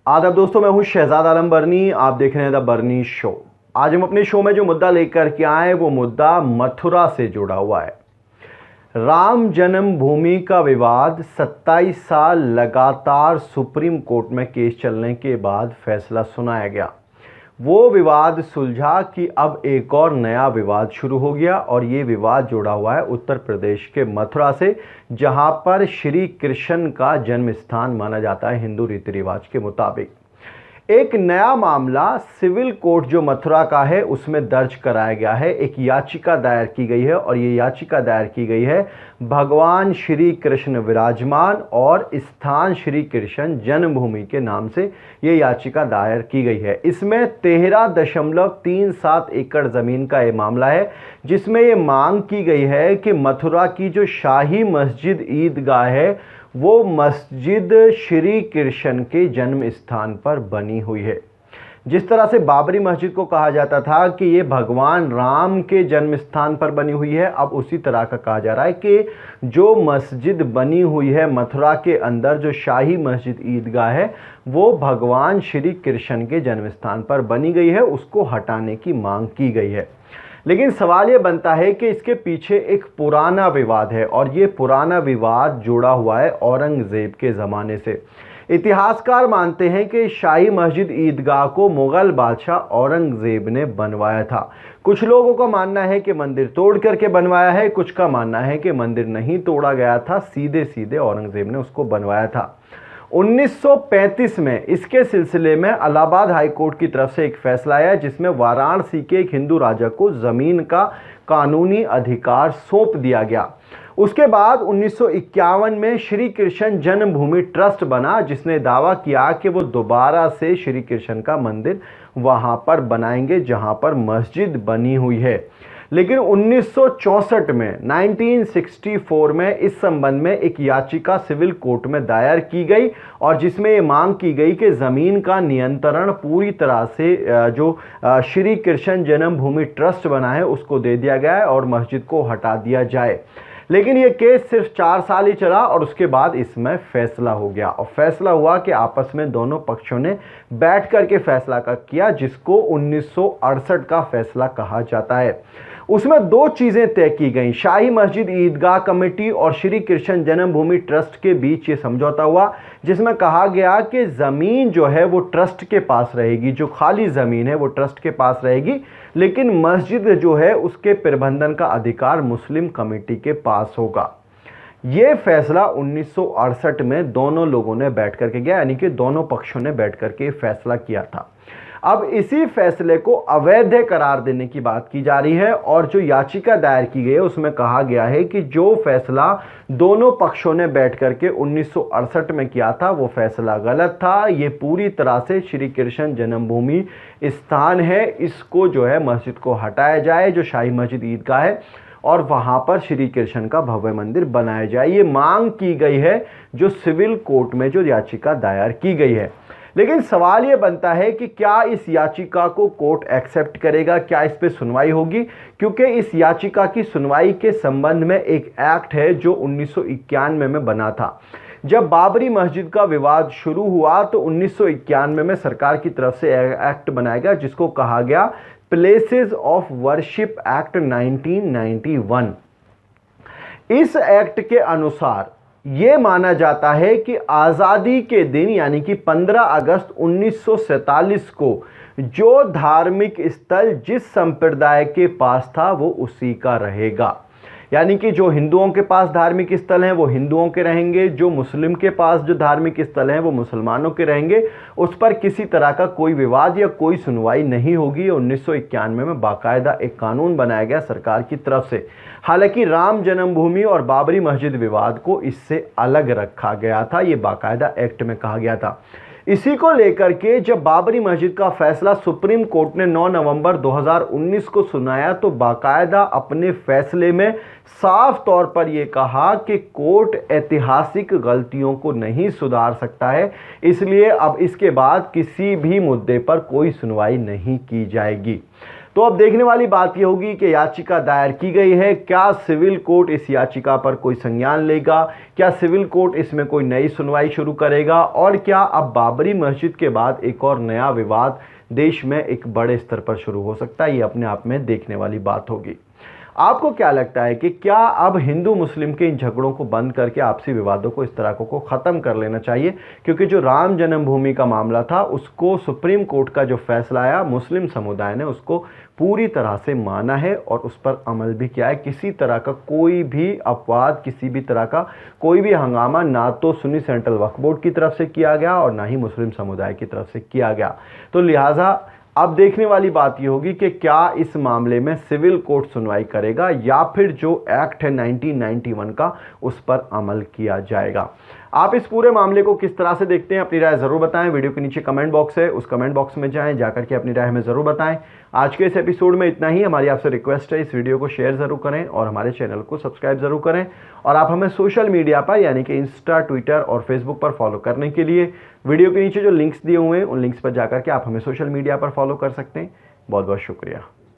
आदाब दोस्तों, मैं हूं शहजाद आलम बरनी। आप देख रहे हैं द बरनी शो। आज हम अपने शो में जो मुद्दा लेकर के आए वो मुद्दा मथुरा से जुड़ा हुआ है। राम जन्मभूमि का विवाद 27 साल लगातार सुप्रीम कोर्ट में केस चलने के बाद फैसला सुनाया गया। वो विवाद सुलझा कि अब एक और नया विवाद शुरू हो गया और ये विवाद जुड़ा हुआ है उत्तर प्रदेश के मथुरा से, जहां पर श्री कृष्ण का जन्म स्थान माना जाता है हिंदू रीति रिवाज के मुताबिक। एक नया मामला सिविल कोर्ट जो मथुरा का है उसमें दर्ज कराया गया है। एक याचिका दायर की गई है और ये याचिका दायर की गई है भगवान श्री कृष्ण विराजमान और स्थान श्री कृष्ण जन्मभूमि के नाम से ये याचिका दायर की गई है। इसमें 13.37 एकड़ ज़मीन का ये मामला है, जिसमें ये मांग की गई है कि मथुरा की जो शाही मस्जिद ईदगाह है वो मस्जिद श्री कृष्ण के जन्म स्थान पर बनी हुई है। जिस तरह से बाबरी मस्जिद को कहा जाता था कि ये भगवान राम के जन्म स्थान पर बनी हुई है, अब उसी तरह का कहा जा रहा है कि जो मस्जिद बनी हुई है मथुरा के अंदर, जो शाही मस्जिद ईदगाह है, वो भगवान श्री कृष्ण के जन्म स्थान पर बनी गई है, उसको हटाने की मांग की गई है। लेकिन सवाल ये बनता है कि इसके पीछे एक पुराना विवाद है और ये पुराना विवाद जुड़ा हुआ है औरंगज़ेब के ज़माने से। इतिहासकार मानते हैं कि शाही मस्जिद ईदगाह को मुग़ल बादशाह औरंगज़ेब ने बनवाया था। कुछ लोगों का मानना है कि मंदिर तोड़ करके बनवाया है, कुछ का मानना है कि मंदिर नहीं तोड़ा गया था, सीधे सीधे औरंगज़ेब ने उसको बनवाया था। 1935 में इसके सिलसिले में इलाहाबाद हाई कोर्ट की तरफ से एक फैसला आया जिसमें वाराणसी के एक हिंदू राजा को ज़मीन का कानूनी अधिकार सौंप दिया गया। उसके बाद 1951 में श्री कृष्ण जन्मभूमि ट्रस्ट बना, जिसने दावा किया कि वो दोबारा से श्री कृष्ण का मंदिर वहां पर बनाएंगे जहां पर मस्जिद बनी हुई है। लेकिन 1964 में 1964 में इस संबंध में एक याचिका सिविल कोर्ट में दायर की गई और जिसमें ये मांग की गई कि ज़मीन का नियंत्रण पूरी तरह से जो श्री कृष्ण जन्मभूमि ट्रस्ट बना है उसको दे दिया गया है और मस्जिद को हटा दिया जाए। लेकिन ये केस सिर्फ 4 साल ही चला और उसके बाद इसमें फैसला हो गया और फैसला हुआ कि आपस में दोनों पक्षों ने बैठ कर के फैसला किया, जिसको 1968 का फैसला कहा जाता है। उसमें 2 चीज़ें तय की गई। शाही मस्जिद ईदगाह कमेटी और श्री कृष्ण जन्मभूमि ट्रस्ट के बीच ये समझौता हुआ जिसमें कहा गया कि ज़मीन जो है वो ट्रस्ट के पास रहेगी, जो खाली ज़मीन है वो ट्रस्ट के पास रहेगी, लेकिन मस्जिद जो है उसके प्रबंधन का अधिकार मुस्लिम कमेटी के पास होगा। ये फैसला 1968 में दोनों लोगों ने बैठ करके किया, यानी कि दोनों पक्षों ने बैठ करके फैसला किया था। अब इसी फैसले को अवैध करार देने की बात की जा रही है और जो याचिका दायर की गई है उसमें कहा गया है कि जो फैसला दोनों पक्षों ने बैठ करके 1968 में किया था वो फैसला गलत था। ये पूरी तरह से श्री कृष्ण जन्मभूमि स्थान है, इसको जो है मस्जिद को हटाया जाए, जो शाही मस्जिद ईदगाह है, और वहां पर श्री कृष्ण का भव्य मंदिर बनाया जाए। ये मांग की गई है जो सिविल कोर्ट में जो याचिका दायर की गई है। लेकिन सवाल ये बनता है कि क्या इस याचिका को कोर्ट एक्सेप्ट करेगा, क्या इस पे सुनवाई होगी, क्योंकि इस याचिका की सुनवाई के संबंध में एक एक्ट है जो 1991 में बना था। जब बाबरी मस्जिद का विवाद शुरू हुआ तो 1991 में सरकार की तरफ से एक्ट बनाया गया जिसको कहा गया प्लेसेस ऑफ वर्शिप एक्ट 1991। इस एक्ट के अनुसार ये माना जाता है कि आज़ादी के दिन यानी कि 15 अगस्त 1947 को जो धार्मिक स्थल जिस संप्रदाय के पास था वो उसी का रहेगा। यानी कि जो हिंदुओं के पास धार्मिक स्थल हैं वो हिंदुओं के रहेंगे, जो मुस्लिम के पास जो धार्मिक स्थल हैं वो मुसलमानों के रहेंगे। उस पर किसी तरह का कोई विवाद या कोई सुनवाई नहीं होगी। 1991 में बाकायदा एक कानून बनाया गया सरकार की तरफ से। हालांकि राम जन्मभूमि और बाबरी मस्जिद विवाद को इससे अलग रखा गया था, ये बाकायदा एक्ट में कहा गया था। इसी को लेकर के जब बाबरी मस्जिद का फैसला सुप्रीम कोर्ट ने 9 नवंबर 2019 को सुनाया तो बाकायदा अपने फैसले में साफ तौर पर यह कहा कि कोर्ट ऐतिहासिक गलतियों को नहीं सुधार सकता है, इसलिए अब इसके बाद किसी भी मुद्दे पर कोई सुनवाई नहीं की जाएगी। तो अब देखने वाली बात यह होगी कि याचिका दायर की गई है, क्या सिविल कोर्ट इस याचिका पर कोई संज्ञान लेगा, क्या सिविल कोर्ट इसमें कोई नई सुनवाई शुरू करेगा, और क्या अब बाबरी मस्जिद के बाद एक और नया विवाद देश में एक बड़े स्तर पर शुरू हो सकता है। ये अपने आप में देखने वाली बात होगी। आपको क्या लगता है कि क्या अब हिंदू मुस्लिम के इन झगड़ों को बंद करके आपसी विवादों को इस तरह को ख़त्म कर लेना चाहिए? क्योंकि जो राम जन्मभूमि का मामला था उसको सुप्रीम कोर्ट का जो फैसला आया, मुस्लिम समुदाय ने उसको पूरी तरह से माना है और उस पर अमल भी किया है। किसी तरह का कोई भी अपवाद, किसी भी तरह का कोई भी हंगामा ना तो सुन्नी सेंट्रल वक्फ बोर्ड की तरफ से किया गया और ना ही मुस्लिम समुदाय की तरफ से किया गया। तो लिहाजा अब देखने वाली बात यह होगी कि क्या इस मामले में सिविल कोर्ट सुनवाई करेगा या फिर जो एक्ट है 1991 का उस पर अमल किया जाएगा। आप इस पूरे मामले को किस तरह से देखते हैं, अपनी राय जरूर बताएं। वीडियो के नीचे कमेंट बॉक्स है, उस कमेंट बॉक्स में जाएं, जाकर के अपनी राय हमें जरूर बताएं। आज के इस एपिसोड में इतना ही। हमारी आपसे रिक्वेस्ट है, इस वीडियो को शेयर जरूर करें और हमारे चैनल को सब्सक्राइब जरूर करें। और आप हमें सोशल मीडिया पर यानी कि इंस्टा, ट्विटर और फेसबुक पर फॉलो करने के लिए वीडियो के नीचे जो लिंक्स दिए हुए हैं उन लिंक्स पर जाकर के आप हमें सोशल मीडिया पर फॉलो कर सकते हैं। बहुत बहुत शुक्रिया।